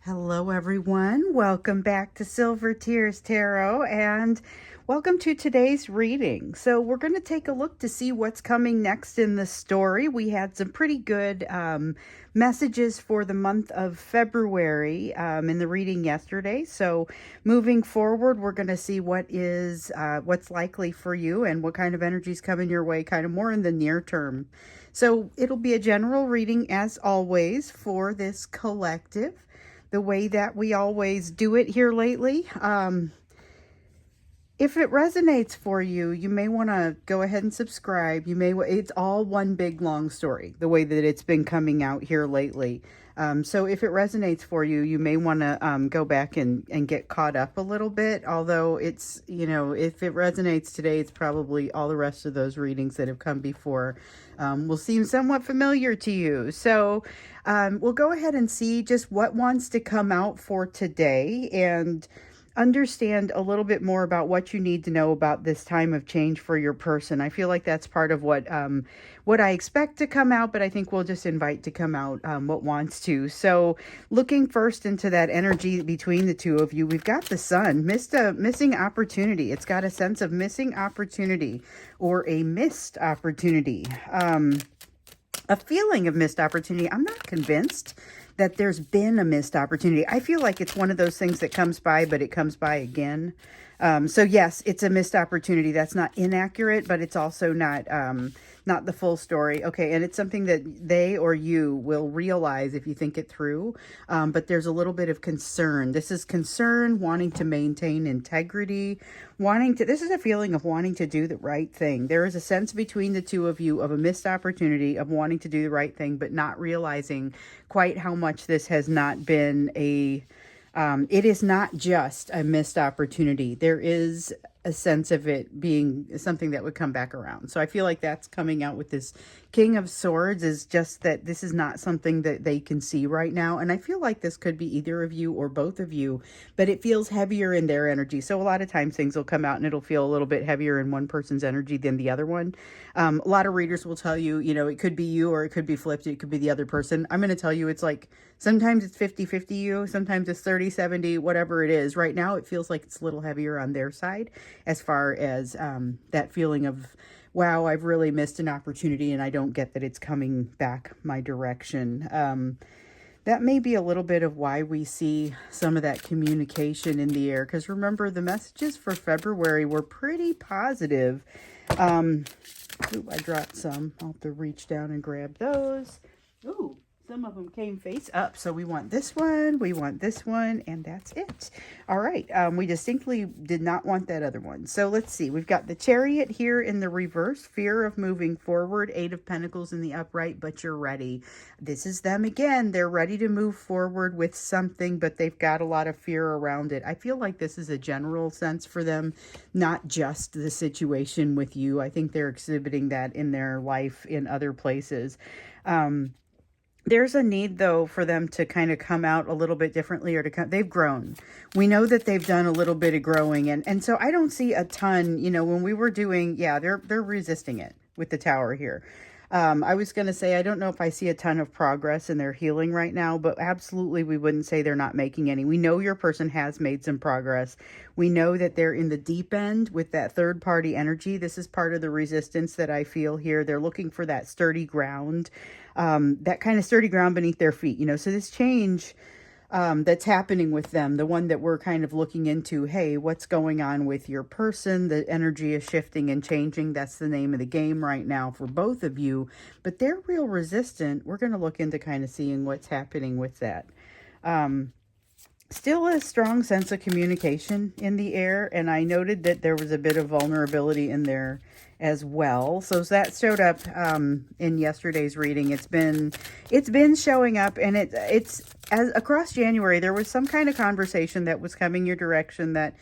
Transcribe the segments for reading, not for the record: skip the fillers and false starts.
Hello, everyone. Welcome back to Silver Tears Tarot and welcome to today's reading. So, we're going to take a look to see what's coming next in the story. We had some pretty good messages for the month of February in the reading yesterday. So, moving forward, we're going to see what's likely for you and what kind of energy is coming your way, kind of more in the near term. So, it'll be a general reading as always for this collective, the way that we always do it here lately. If it resonates for you, you may want to go ahead and subscribe. It's all one big long story, the way that it's been coming out here lately. So if it resonates for you, you may want to go back and get caught up a little bit. Although if it resonates today, it's probably all the rest of those readings that have come before will seem somewhat familiar to you. So we'll go ahead and see just what wants to come out for today and understand a little bit more about what you need to know about this time of change for your person. I feel like that's part of what I expect to come out, but I think we'll just invite to come out what wants to. So looking first into that energy between the two of you, we've got the Sun, missing opportunity. It's got a sense of missing opportunity or a missed opportunity. A feeling of missed opportunity. I'm not convinced that there's been a missed opportunity. I feel like it's one of those things that comes by, but it comes by again. So yes, it's a missed opportunity. That's not inaccurate, but it's also not the full story. Okay, and it's something that they or you will realize if you think it through. But there's a little bit of concern. This is concern, wanting to maintain integrity, this is a feeling of wanting to do the right thing. There is a sense between the two of you of a missed opportunity of wanting to do the right thing, but not realizing quite how much this has not been it is not just a missed opportunity. There is a sense of it being something that would come back around. So I feel like that's coming out with this King of Swords, is just that this is not something that they can see right now. And I feel like this could be either of you or both of you, but it feels heavier in their energy. So a lot of times things will come out and it'll feel a little bit heavier in one person's energy than the other one. A lot of readers will tell you, it could be you or it could be flipped. It could be the other person. I'm going to tell you, it's like sometimes it's 50-50 you, sometimes it's 30-70, whatever it is. Right now, it feels like it's a little heavier on their side as far as that feeling of, wow, I've really missed an opportunity and I don't get that it's coming back my direction. That may be a little bit of why we see some of that communication in the air. Because remember, the messages for February were pretty positive. Ooh, I dropped some. I'll have to reach down and grab those. Ooh. Some of them came face up. So we want this one, and that's it. All right. We distinctly did not want that other one. So let's see. We've got the Chariot here in the reverse. Fear of moving forward. 8 of Pentacles in the upright, but you're ready. This is them again. They're ready to move forward with something, but they've got a lot of fear around it. I feel like this is a general sense for them, not just the situation with you. I think they're exhibiting that in their life in other places. There's a need, though, for them to kind of come out a little bit differently, or they've grown. We know that they've done a little bit of growing. And so I don't see a ton, when we were doing, they're resisting it with the Tower here. I was going to say, I don't know if I see a ton of progress in their healing right now, but absolutely we wouldn't say they're not making any. We know your person has made some progress. We know that they're in the deep end with that third party energy. This is part of the resistance that I feel here. They're looking for that sturdy ground, that kind of sturdy ground beneath their feet, so this change that's happening with them, the one that we're kind of looking into, hey, what's going on with your person? The energy is shifting and changing. That's the name of the game right now for both of you, but they're real resistant. We're going to look into kind of seeing what's happening with that. Still a strong sense of communication in the air, and I noted that there was a bit of vulnerability in there as well. So that showed up in yesterday's reading. It's been showing up, and it's as across January there was some kind of conversation that was coming your direction that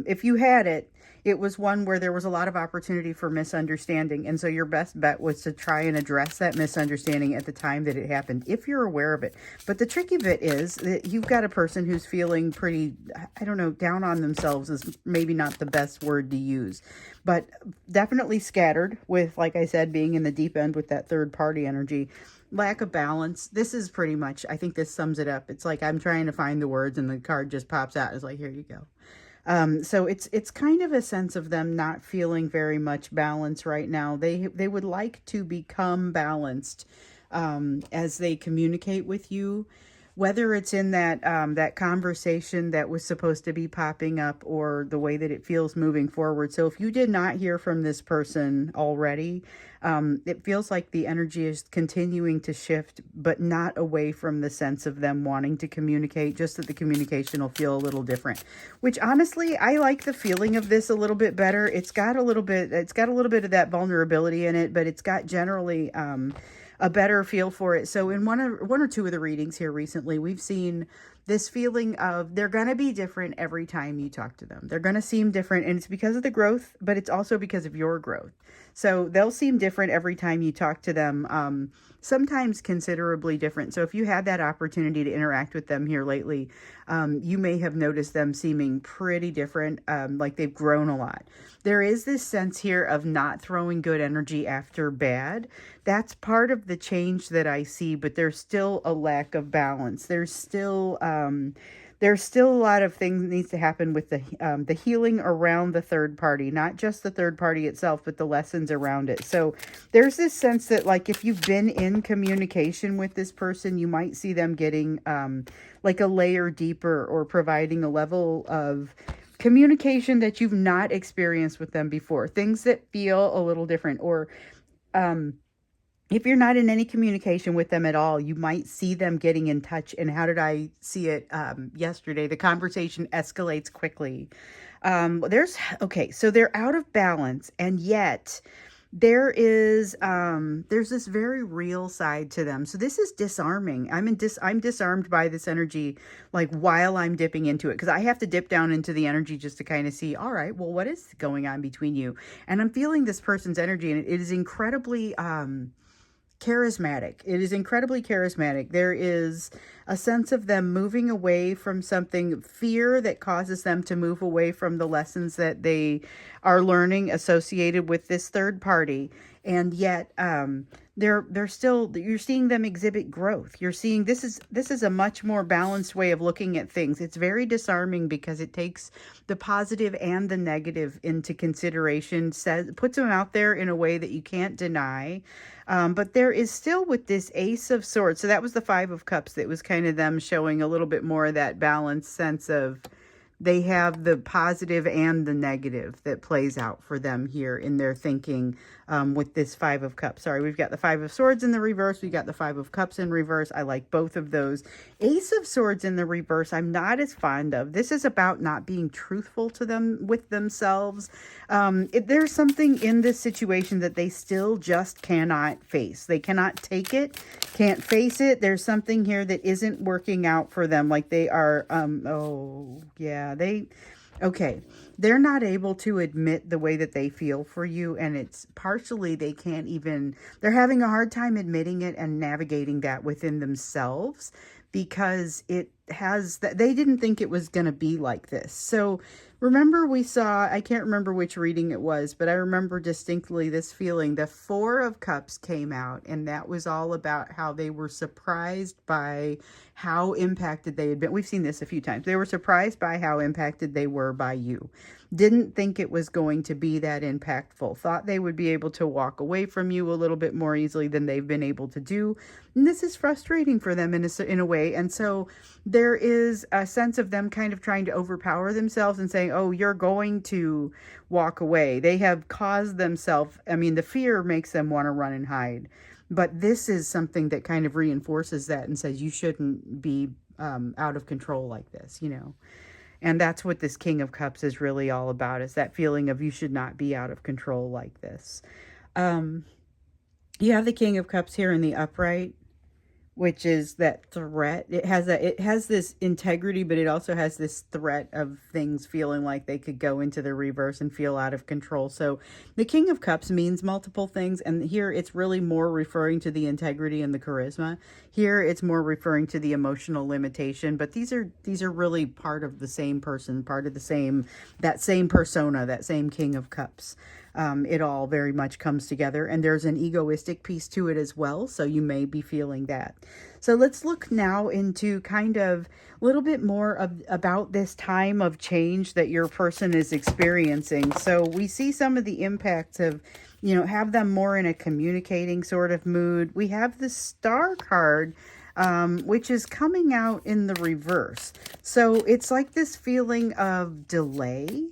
if you had it, it was one where there was a lot of opportunity for misunderstanding. And so your best bet was to try and address that misunderstanding at the time that it happened, if you're aware of it. But the tricky bit is that you've got a person who's feeling pretty, I don't know, down on themselves is maybe not the best word to use, but definitely scattered with, like I said, being in the deep end with that third party energy. lack of balance. This is pretty much, I think this sums it up. It's like I'm trying to find the words and the card just pops out. It's like, here you go. So it's kind of a sense of them not feeling very much balance right now. They would like to become balanced as they communicate with you, whether it's in that that conversation that was supposed to be popping up or the way that it feels moving forward. So if you did not hear from this person already, it feels like the energy is continuing to shift, but not away from the sense of them wanting to communicate, just that the communication will feel a little different, which honestly, I like the feeling of this a little bit better. It's got a little bit of that vulnerability in it, but it's got generally, a better feel for it. So in one or two of the readings here recently, we've seen this feeling of they're going to be different every time you talk to them. They're going to seem different, and it's because of the growth, but it's also because of your growth. So they'll seem different every time you talk to them, sometimes considerably different. So if you had that opportunity to interact with them here lately, you may have noticed them seeming pretty different, like they've grown a lot. There is this sense here of not throwing good energy after bad. That's part of the change that I see, but there's still a lack of balance. There's still a lot of things that needs to happen with the healing around the third party, not just the third party itself, but the lessons around it. So there's this sense that, like, if you've been in communication with this person, you might see them getting like a layer deeper or providing a level of communication that you've not experienced with them before. Things that feel a little different, or if you're not in any communication with them at all, you might see them getting in touch. And how did I see it yesterday? The conversation escalates quickly. So they're out of balance, and yet there's this very real side to them. So this is disarming. I'm disarmed by this energy, like, while I'm dipping into it, because I have to dip down into the energy just to kind of see, all right, well, what is going on between you? And I'm feeling this person's energy, and it is incredibly charismatic. It is incredibly charismatic. There is a sense of them moving away from something, fear that causes them to move away from the lessons that they are learning associated with this third party. And yet, they're still, you're seeing them exhibit growth. You're seeing this is a much more balanced way of looking at things. It's very disarming because it takes the positive and the negative into consideration, puts them out there in a way that you can't deny. But there is still, with this Ace of Swords, so that was the Five of Cups, that was kind of them showing a little bit more of that balanced sense of they have the positive and the negative that plays out for them here in their thinking with this Five of Cups. Sorry, we've got the Five of Swords in the reverse. We got the Five of Cups in reverse. I like both of those. Ace of Swords in the reverse, I'm not as fond of. This is about not being truthful to them with themselves. There's something in this situation that they still just cannot face. They cannot take it, can't face it. There's something here that isn't working out for them. Like they are, they're not able to admit the way that they feel for you, and it's partially they're having a hard time admitting it and navigating that within themselves, because they didn't think it was going to be like this. So remember, I can't remember which reading it was, but I remember distinctly this feeling. The Four of Cups came out, and that was all about how they were surprised by how impacted they had been. We've seen this a few times. They were surprised by how impacted they were by you. Didn't think it was going to be that impactful. Thought they would be able to walk away from you a little bit more easily than they've been able to do. And this is frustrating for them in a way. And so there is a sense of them kind of trying to overpower themselves and saying, oh, you're going to walk away. They have caused themselves, the fear makes them want to run and hide. But this is something that kind of reinforces that and says you shouldn't be out of control like this, And that's what this King of Cups is really all about, is that feeling of you should not be out of control like this. You have the King of Cups here in the upright, which is that threat. It has this integrity, but it also has this threat of things feeling like they could go into the reverse and feel out of control. So the King of Cups means multiple things, and here it's really more referring to the integrity and the charisma. Here it's more referring to the emotional limitation, but these are really part of the same person, part of that same persona, that same King of Cups. it all very much comes together. And there's an egoistic piece to it as well. So you may be feeling that. So let's look now into kind of a little bit more about this time of change that your person is experiencing. So we see some of the impacts of, you know, have them more in a communicating sort of mood. We have the Star card, which is coming out in the reverse. So it's like this feeling of delay.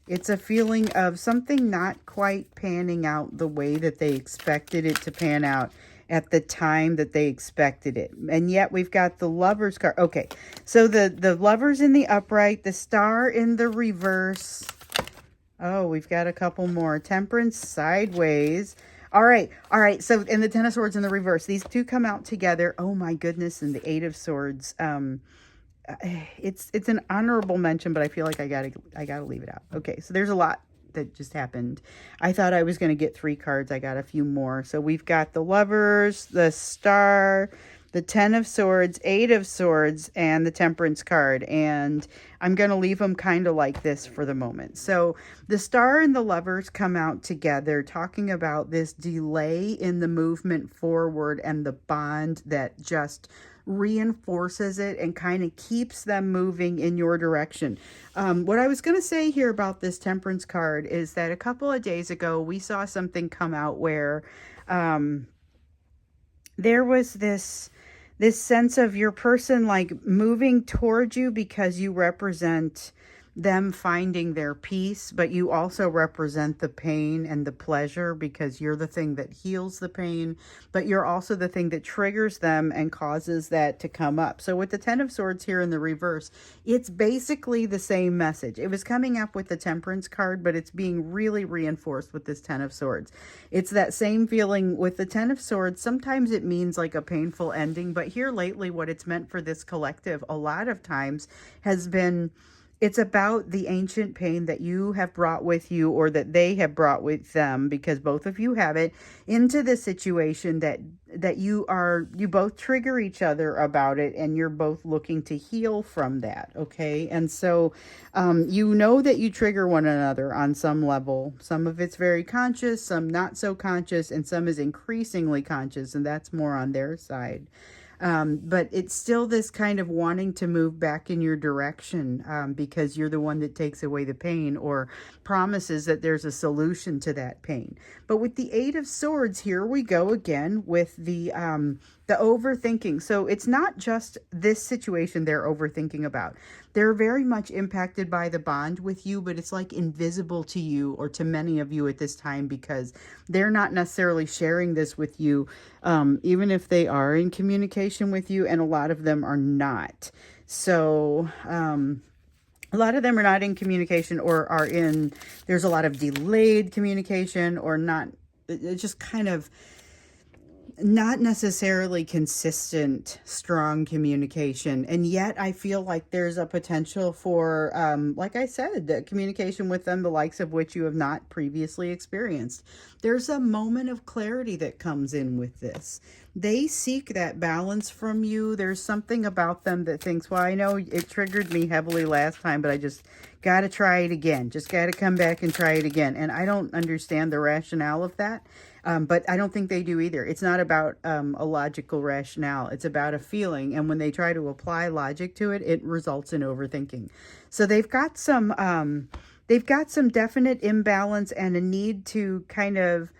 It's a feeling of something not quite panning out the way that they expected it to pan out at the time that they expected it. And yet we've got the Lovers card. Okay, so the Lovers in the upright, the Star in the reverse. Oh, we've got a couple more. Temperance sideways. All right. So, and the Ten of Swords in the reverse. These two come out together. Oh my goodness. And the Eight of Swords. It's an honorable mention, but I feel like I gotta leave it out. Okay. So there's a lot that just happened. I thought I was going to get 3 cards. I got a few more. So we've got the Lovers, the Star, the Ten of Swords, Eight of Swords, and the Temperance card. And I'm going to leave them kind of like this for the moment. So the Star and the Lovers come out together talking about this delay in the movement forward and the bond that just reinforces it and kind of keeps them moving in your direction. What I was going to say here about this Temperance card is that a couple of days ago, we saw something come out where there was this sense of your person like moving towards you because you represent them finding their peace, but you also represent the pain and the pleasure because you're the thing that heals the pain, but you're also the thing that triggers them and causes that to come up. So with the Ten of Swords here in the reverse, it's basically the same message. It was coming up with the Temperance card, but it's being really reinforced with this Ten of Swords. It's that same feeling with the Ten of Swords. Sometimes it means like a painful ending, but here lately what it's meant for this collective a lot of times has been, it's about the ancient pain that you have brought with you or that they have brought with them, because both of you have it, into this situation that you both trigger each other about it, and you're both looking to heal from that, okay? And so you know that you trigger one another on some level. Some of it's very conscious, some not so conscious, and some is increasingly conscious, and that's more on their side. But it's still this kind of wanting to move back in your direction because you're the one that takes away the pain or promises that there's a solution to that pain. But with the Eight of Swords, here we go again with the overthinking. So it's not just this situation they're overthinking about. They're very much impacted by the bond with you, but it's like invisible to you or to many of you at this time because they're not necessarily sharing this with you, even if they are in communication with you, and a lot of them are not. So a lot of them are not in communication or are in, there's a lot of delayed communication or not, it's just kind of not necessarily consistent, strong communication. And yet I feel like there's a potential for, like I said, the communication with them, the likes of which you have not previously experienced. There's a moment of clarity that comes in with this. They seek that balance from you. There's something about them that thinks, well, I know it triggered me heavily last time, but I just got to try it again. Just got to come back and try it again. And I don't understand the rationale of that. But I don't think they do either. It's not about a logical rationale. It's about a feeling. And when they try to apply logic to it, it results in overthinking. So they've got some definite imbalance and a need to kind of,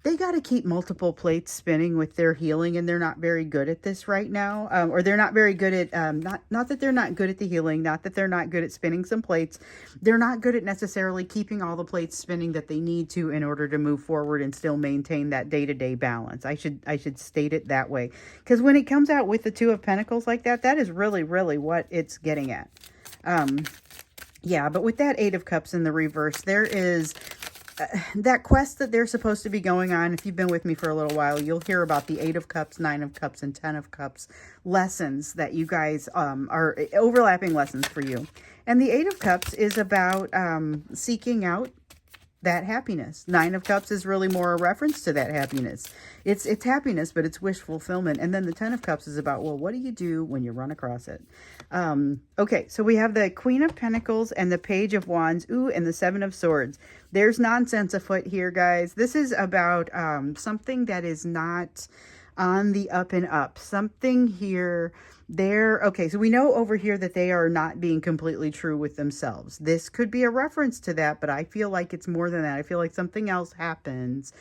they got to keep multiple plates spinning with their healing, and they're not very good at this right now. Or they're not very good at, not that they're not good at the healing, not that they're not good at spinning some plates. They're not good at necessarily keeping all the plates spinning that they need to in order to move forward and still maintain that day-to-day balance. I should state it that way. Because when it comes out with the Two of Pentacles like that, that is really, really what it's getting at. Yeah, but with that Eight of Cups in the reverse, there is that quest that they're supposed to be going on. If you've been with me for a little while, you'll hear about the Eight of Cups, Nine of Cups, and Ten of Cups lessons that you guys are overlapping lessons for you. And the Eight of Cups is about seeking out that happiness. Nine of Cups is really more a reference to that happiness. It's happiness, but it's wish fulfillment. And then the Ten of Cups is about, well, what do you do when you run across it? Okay, so we have the Queen of Pentacles and the Page of Wands. Ooh, and the Seven of Swords. There's nonsense afoot here, guys. This is about something that is not on the up and up. Something here, okay, so we know over here that they are not being completely true with themselves. This could be a reference to that, but I feel like it's more than that. I feel like something else happens.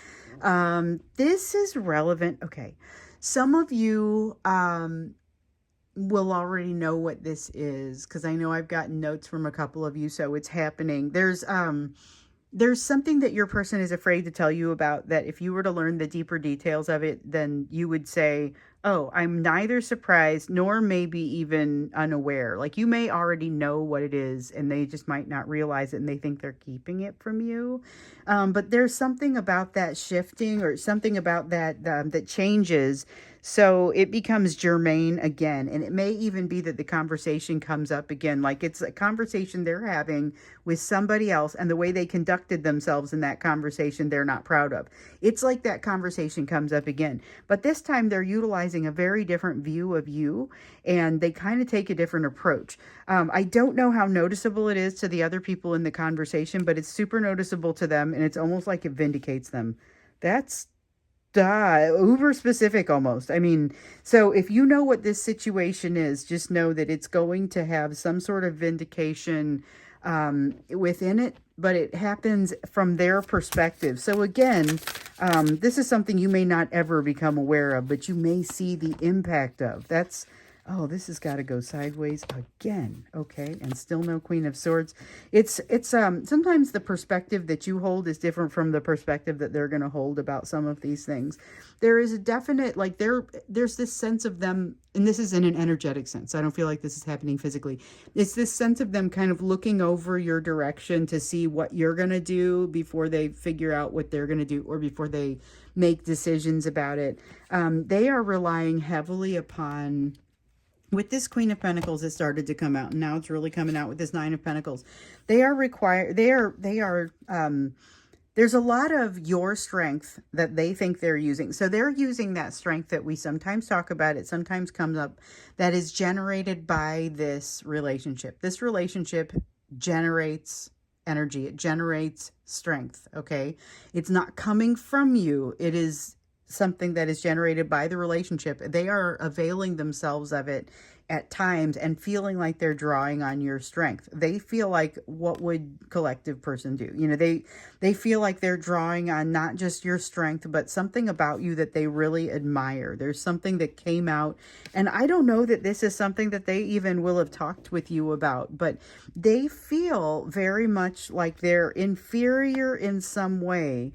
This is relevant. Okay, some of you will already know what this is, because I know I've gotten notes from a couple of you, so it's happening. There's something that your person is afraid to tell you about, that if you were to learn the deeper details of it, then you would say, oh, I'm neither surprised nor maybe even unaware. Like, you may already know what it is and they just might not realize it and they think they're keeping it from you. But there's something about that shifting, or something about that that changes. So it becomes germane again. And it may even be that the conversation comes up again. Like, it's a conversation they're having with somebody else, and the way they conducted themselves in that conversation, they're not proud of. It's like that conversation comes up again. But this time they're utilizing a very different view of you, and they kind of take a different approach. I don't know how noticeable it is to the other people in the conversation, but it's super noticeable to them, and it's almost like it vindicates them. That's uber specific almost. I mean, so if you know what this situation is, just know that it's going to have some sort of vindication within it, but it happens from their perspective. So again, this is something you may not ever become aware of, but you may see the impact of. That's, oh, this has got to go sideways again. Okay, and still no Queen of Swords. It's sometimes the perspective that you hold is different from the perspective that they're going to hold about some of these things. There is a definite, like, there's this sense of them, and this is in an energetic sense. I don't feel like this is happening physically. It's this sense of them kind of looking over your direction to see what you're going to do before they figure out what they're going to do, or before they make decisions about it. They are relying heavily upon, with this Queen of Pentacles, it started to come out, and now it's really coming out with this Nine of Pentacles. There's a lot of your strength that they think they're using. So they're using that strength that we sometimes talk about. It sometimes comes up, that is generated by this relationship. This relationship generates energy. It generates strength, okay? It's not coming from you. It is something that is generated by the relationship. They are availing themselves of it at times and feeling like they're drawing on your strength. They feel like, what would collective person do? You know, they feel like they're drawing on not just your strength, but something about you that they really admire. There's something that came out, and I don't know that this is something that they even will have talked with you about, but they feel very much like they're inferior in some way.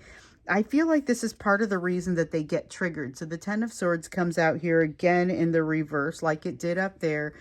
I feel like this is part of the reason that they get triggered. So the Ten of Swords comes out here again in the reverse, like it did up there.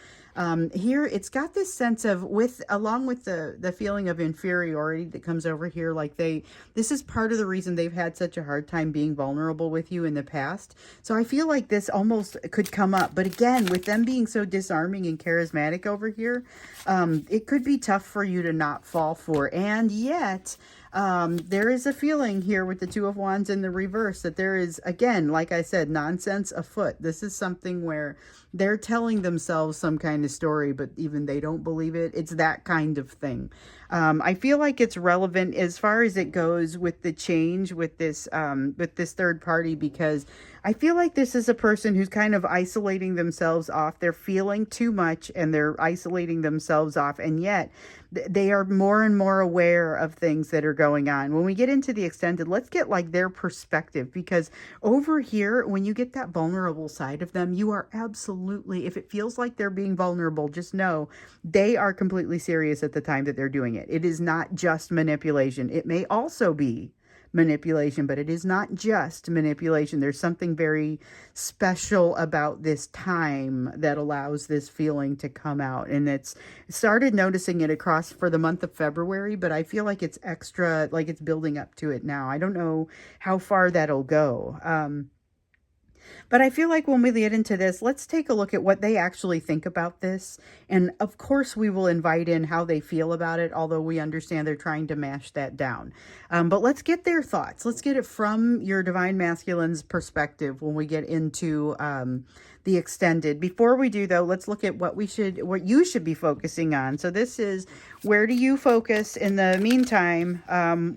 Here, it's got this sense of, along with the feeling of inferiority that comes over here, like this is part of the reason they've had such a hard time being vulnerable with you in the past. So I feel like this almost could come up. But again, with them being so disarming and charismatic over here, it could be tough for you to not fall for. And yet, there is a feeling here with the Two of Wands in the reverse that there is, again, like I said, nonsense afoot. This is something where they're telling themselves some kind of story, but even they don't believe it. It's that kind of thing. I feel like it's relevant as far as it goes with the change with this third party, because I feel like this is a person who's kind of isolating themselves off. They're feeling too much and they're isolating themselves off, and yet they are more and more aware of things that are going on. When we get into the extended, let's get like their perspective, because over here, when you get that vulnerable side of them, you are absolutely, if it feels like they're being vulnerable, just know they are completely serious at the time that they're doing it. It is not just manipulation. It may also be manipulation, but it is not just manipulation. There's something very special about this time that allows this feeling to come out, and it's started noticing it across for the month of February, but I feel like it's extra, like it's building up to it now. I don't know how far that'll go. But I feel like when we get into this, let's take a look at what they actually think about this. And of course, we will invite in how they feel about it, although we understand they're trying to mash that down. But let's get their thoughts. Let's get it from your Divine Masculine's perspective when we get into the extended. Before we do, though, let's look at what you should be focusing on. So this is, where do you focus in the meantime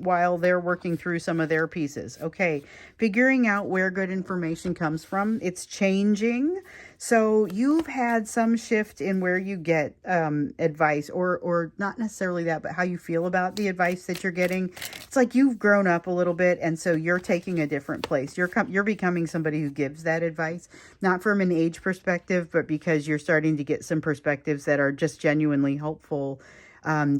while they're working through some of their pieces? Okay, figuring out where good information comes from. It's changing. So you've had some shift in where you get advice, or not necessarily that, but how you feel about the advice that you're getting. It's like you've grown up a little bit, and so you're taking a different place. You're becoming somebody who gives that advice, not from an age perspective, but because you're starting to get some perspectives that are just genuinely helpful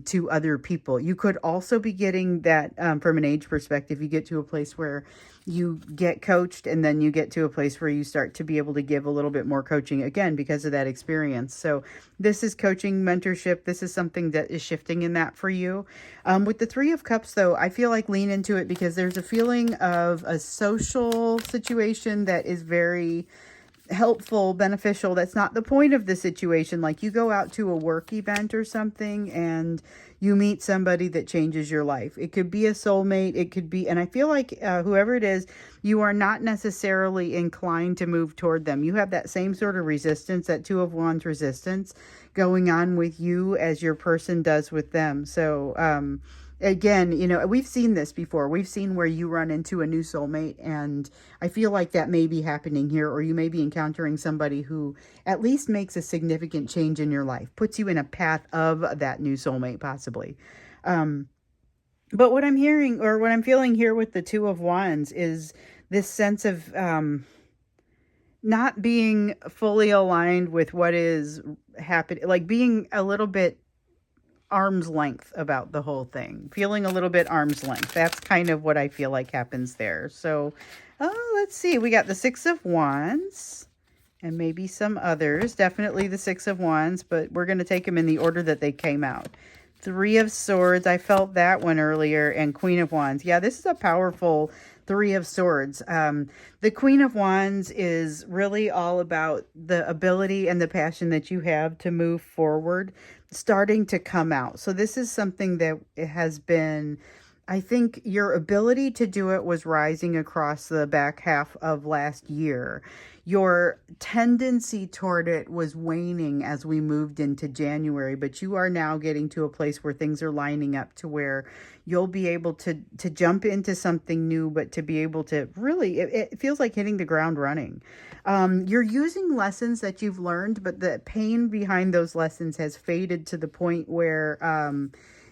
to other people. You could also be getting that from an age perspective. You get to a place where you get coached, and then you get to a place where you start to be able to give a little bit more coaching, again, because of that experience. So this is coaching, mentorship. This is something that is shifting in that for you. With the Three of Cups, though, I feel like lean into it, because there's a feeling of a social situation that is very helpful, beneficial. That's not the point of the situation. Like, you go out to a work event or something and you meet somebody that changes your life. It could be a soulmate. It could be, and I feel like whoever it is, you are not necessarily inclined to move toward them. You have that same sort of resistance, that Two of Wands resistance going on with you as your person does with them. So, again, we've seen this before. We've seen where you run into a new soulmate, and I feel like that may be happening here, or you may be encountering somebody who at least makes a significant change in your life, puts you in a path of that new soulmate, possibly. But what I'm hearing, or what I'm feeling here with the Two of Wands, is this sense of not being fully aligned with what is happening, like being a little bit arm's length about the whole thing, feeling a little bit arm's length. That's kind of what I feel like happens there. So let's see, we got the Six of Wands and maybe some others. Definitely the Six of Wands, but we're going to take them in the order that they came out. Three of Swords, I felt that one earlier, and Queen of Wands. Yeah, this is a powerful Three of Swords. The Queen of Wands is really all about the ability and the passion that you have to move forward starting to come out. So this is something that has been, I think your ability to do it was rising across the back half of last year. Your tendency toward it was waning as we moved into January, but you are now getting to a place where things are lining up to where you'll be able to jump into something new, but to be able to really, it feels like hitting the ground running. You're using lessons that you've learned, but the pain behind those lessons has faded to the point where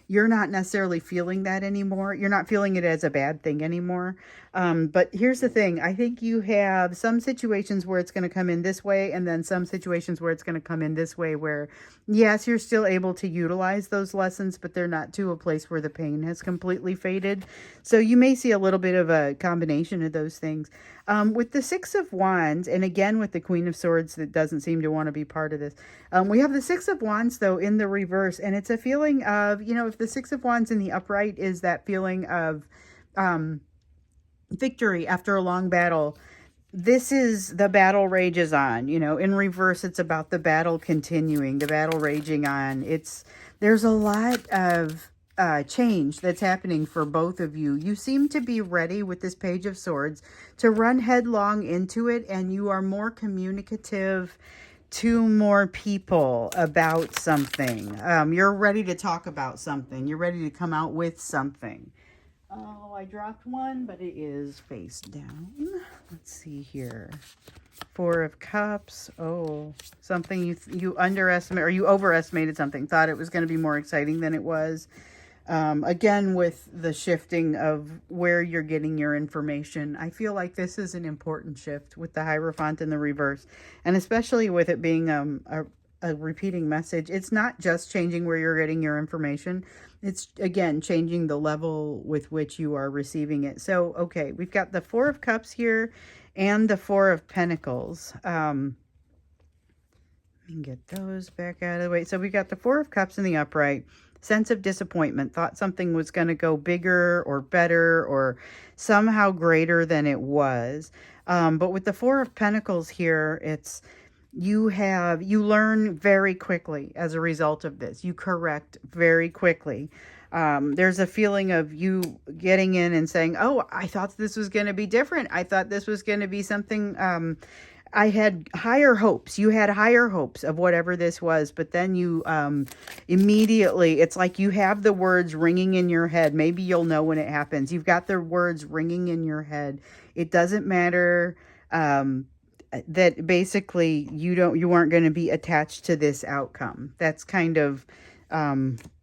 you're not necessarily feeling that anymore. You're not feeling it as a bad thing anymore. But here's the thing. I think you have some situations where it's going to come in this way, and then some situations where it's going to come in this way, where, yes, you're still able to utilize those lessons, but they're not to a place where the pain has completely faded. So you may see a little bit of a combination of those things. With the Six of Wands, and again with the Queen of Swords that doesn't seem to want to be part of this, we have the Six of Wands, though, in the reverse, and it's a feeling of, if the Six of Wands in the upright is that feeling of victory after a long battle, this is the battle rages on. In reverse, it's about the battle continuing, the battle raging on. There's a lot of change that's happening for both of you. You seem to be ready with this Page of Swords to run headlong into it, and you are more communicative to more people about something. You're ready to talk about something. You're ready to come out with something. Oh, I dropped one, but it is face down. Let's see here. Four of Cups. Oh, something you underestimate, or you overestimated something. Thought it was going to be more exciting than it was. Again, with the shifting of where you're getting your information, I feel like this is an important shift with the Hierophant in the reverse, and especially with it being a repeating message. It's not just changing where you're getting your information. It's, again, changing the level with which you are receiving it. So, okay, we've got the Four of Cups here and the Four of Pentacles. Let me get those back out of the way. So we got the Four of Cups in the upright, sense of disappointment, thought something was going to go bigger or better or somehow greater than it was. But with the Four of Pentacles here, it's you learn very quickly as a result of this. You correct very quickly. There's a feeling of you getting in and saying, oh, I thought this was going to be different. I thought this was going to be something, I had higher hopes. You had higher hopes of whatever this was, but then you immediately, it's like you have the words ringing in your head. Maybe you'll know when it happens. You've got the words ringing in your head. It doesn't matter that basically you aren't going to be attached to this outcome. That's kind of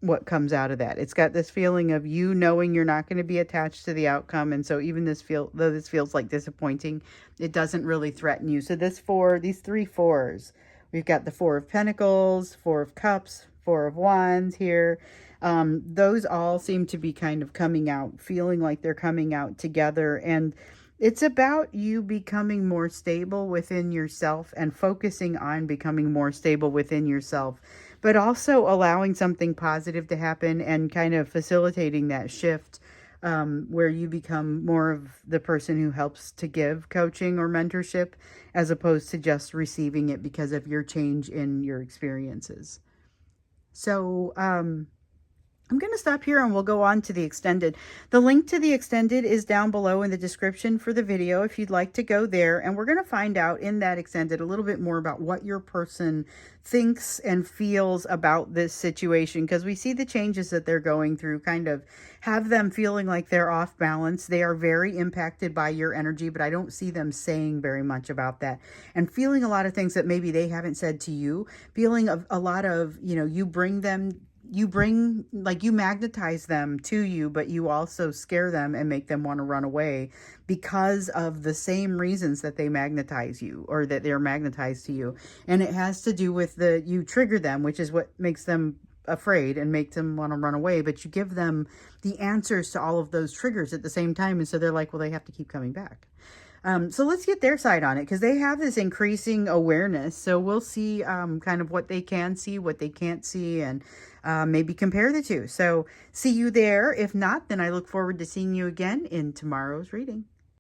what comes out of that. It's got this feeling of you knowing you're not going to be attached to the outcome. And so even though this feels like disappointing, it doesn't really threaten you. So these three fours, we've got the Four of Pentacles, Four of Cups, Four of Wands here. Those all seem to be kind of coming out, feeling like they're coming out together. And it's about you becoming more stable within yourself and focusing on becoming more stable within yourself, but also allowing something positive to happen and kind of facilitating that shift where you become more of the person who helps to give coaching or mentorship as opposed to just receiving it because of your change in your experiences. So, I'm going to stop here and we'll go on to the extended. The link to the extended is down below in the description for the video if you'd like to go there. And we're going to find out in that extended a little bit more about what your person thinks and feels about this situation, because we see the changes that they're going through kind of have them feeling like they're off balance. They are very impacted by your energy, but I don't see them saying very much about that, and feeling a lot of things that maybe they haven't said to you, feeling a lot of, you magnetize them to you, but you also scare them and make them want to run away because of the same reasons that they magnetize you or that they're magnetized to you. And it has to do with you trigger them, which is what makes them afraid and makes them want to run away. But you give them the answers to all of those triggers at the same time. And so they're like, well, they have to keep coming back. So let's get their side on it, because they have this increasing awareness. So we'll see kind of what they can see, what they can't see, and maybe compare the two. So see you there. If not, then I look forward to seeing you again in tomorrow's reading.